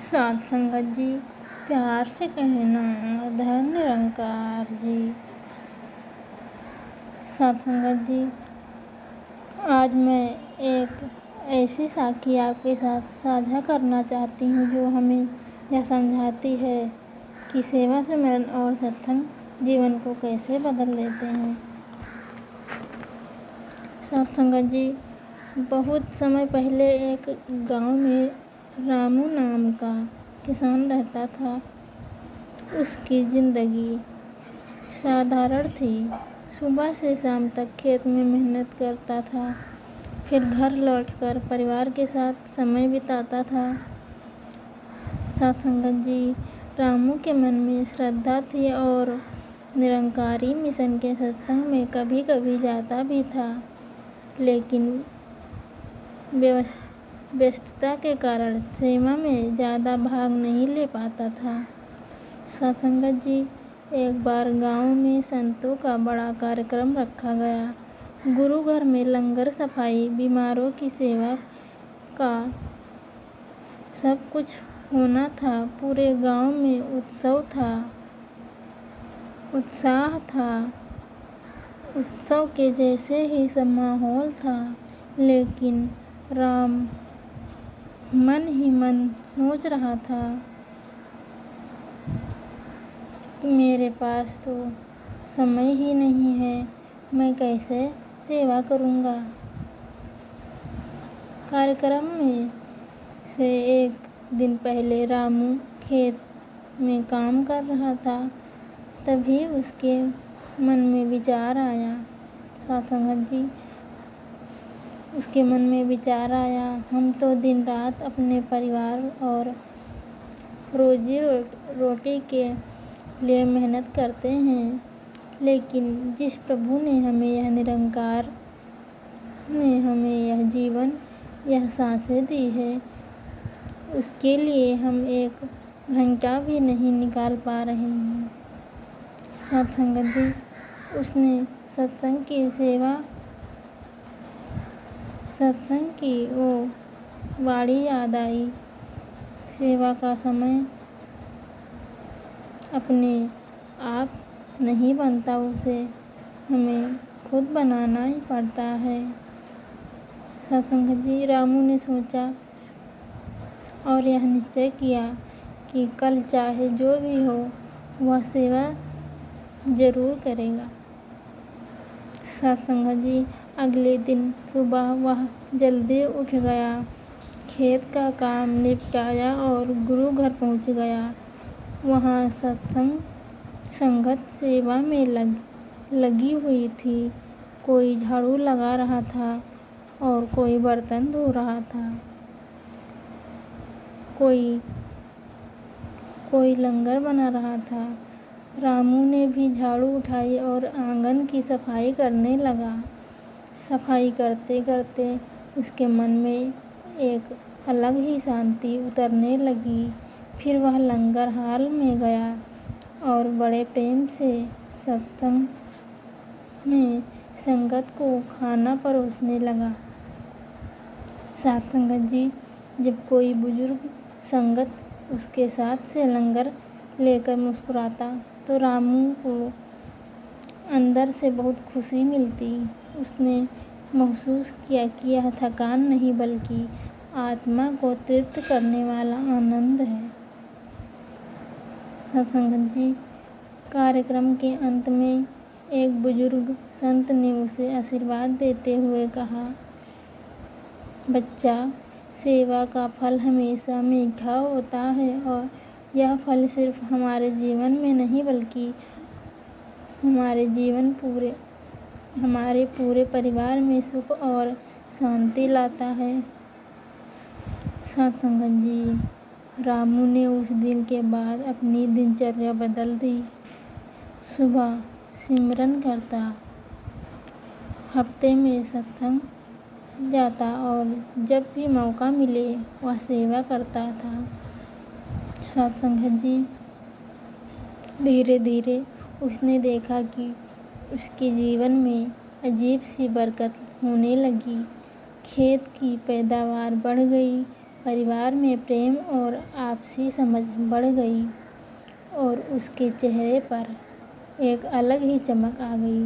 साथ संगत जी, प्यार से कहना धन निरंकार जी। साथ संगत जी, आज मैं एक ऐसी साखी आपके साथ साझा करना चाहती हूँ जो हमें यह समझाती है कि सेवा सुमिरन और सत्संग जीवन को कैसे बदल देते हैं। साथ संगत जी, बहुत समय पहले एक गांव में रामू नाम का किसान रहता था। उसकी ज़िंदगी साधारण थी। सुबह से शाम तक खेत में मेहनत करता था, फिर घर लौटकर परिवार के साथ समय बिताता था। साथ संगत जी, रामू के मन में श्रद्धा थी और निरंकारी मिशन के सत्संग में कभी कभी जाता भी था, लेकिन व्यस्तता के कारण सेवा में ज़्यादा भाग नहीं ले पाता था। साथ संगत जी, एक बार गांव में संतों का बड़ा कार्यक्रम रखा गया। गुरु घर में लंगर, सफाई, बीमारों की सेवा का सब कुछ होना था। पूरे गांव में उत्साह था। उत्सव के जैसे ही सब माहौल था, लेकिन राम मन ही मन सोच रहा था कि मेरे पास तो समय ही नहीं है, मैं कैसे सेवा करूँगा। कार्यक्रम में से एक दिन पहले रामू खेत में काम कर रहा था। तभी उसके मन में विचार आया। साथ संगत जी, उसके मन में विचार आया, हम तो दिन रात अपने परिवार और रोजी रोटी के लिए मेहनत करते हैं, लेकिन जिस प्रभु ने हमें यह निरंकार ने हमें यह जीवन, यह सांसें दी है, उसके लिए हम एक घंटा भी नहीं निकाल पा रहे हैं। साथ संगत जी, उसने सत्संग की वो वाणी याद आई। सेवा का समय अपने आप नहीं बनता, उसे हमें खुद बनाना ही पड़ता है। सत्संग जी, रामू ने सोचा और यह निश्चय किया कि कल चाहे जो भी हो, वह सेवा जरूर करेगा। सत्संग जी, अगले दिन सुबह वह जल्दी उठ गया, खेत का काम निपटाया और गुरु घर पहुंच गया। वहाँ संगत सेवा में लगी हुई थी। कोई झाड़ू लगा रहा था और कोई बर्तन धो रहा था। कोई लंगर बना रहा था। रामू ने भी झाड़ू उठाई और आंगन की सफाई करने लगा। सफाई करते करते उसके मन में एक अलग ही शांति उतरने लगी। फिर वह लंगर हाल में गया और बड़े प्रेम से सत्संग में संगत को खाना परोसने लगा। साथ संगत जी, जब कोई बुजुर्ग संगत उसके साथ से लंगर लेकर मुस्कुराता तो रामू को अंदर से बहुत खुशी मिलती। उसने महसूस किया कि यह थकान नहीं बल्कि आत्मा को तृप्त करने वाला आनंद है। सत्संग जी, कार्यक्रम के अंत में एक बुजुर्ग संत ने उसे आशीर्वाद देते हुए कहा, बच्चा, सेवा का फल हमेशा मीठा होता है और यह फल सिर्फ हमारे जीवन में नहीं बल्कि हमारे पूरे परिवार में सुख और शांति लाता है। सत्संग जी, रामू ने उस दिन के बाद अपनी दिनचर्या बदल दी। सुबह सिमरन करता, हफ्ते में सत्संग जाता और जब भी मौका मिले वह सेवा करता था। सत्संग जी, धीरे धीरे उसने देखा कि उसके जीवन में अजीब सी बरकत होने लगी। खेत की पैदावार बढ़ गई, परिवार में प्रेम और आपसी समझ बढ़ गई और उसके चेहरे पर एक अलग ही चमक आ गई।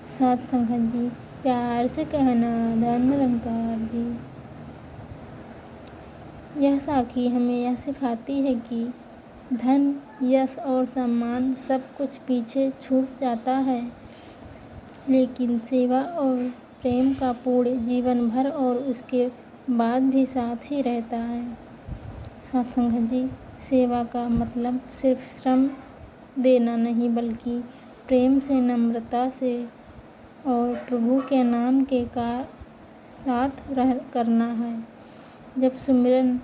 साथ संगत जी, प्यार से कहना धन निरंकार जी। यह साखी हमें यह सिखाती है कि धन, यश और सम्मान सब कुछ पीछे छूट जाता है, लेकिन सेवा और प्रेम का पूर्ण जीवन भर और उसके बाद भी साथ ही रहता है। साथ संगत जी, सेवा का मतलब सिर्फ श्रम देना नहीं, बल्कि प्रेम से, नम्रता से और प्रभु के नाम के साथ करना है। जब सुमिरन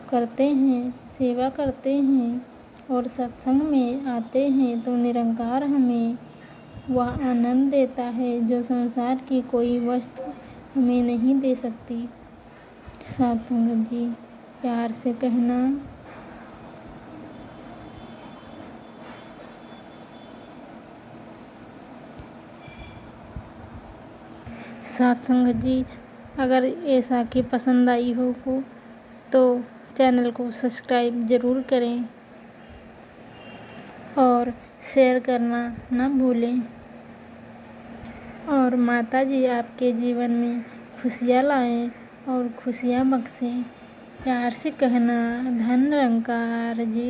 करते हैं, सेवा करते हैं और सत्संग में आते हैं तो निरंकार हमें वह आनंद देता है जो संसार की कोई वस्तु हमें नहीं दे सकती। साथ संगत जी, प्यार से कहना साथ संगत जी, अगर ऐसा कि पसंद आई हो तो चैनल को सब्सक्राइब ज़रूर करें और शेयर करना न भूलें। और माता जी आपके जीवन में खुशियाँ लाएं और खुशियाँ बख्शें। प्यार से कहना धन निरंकार जी।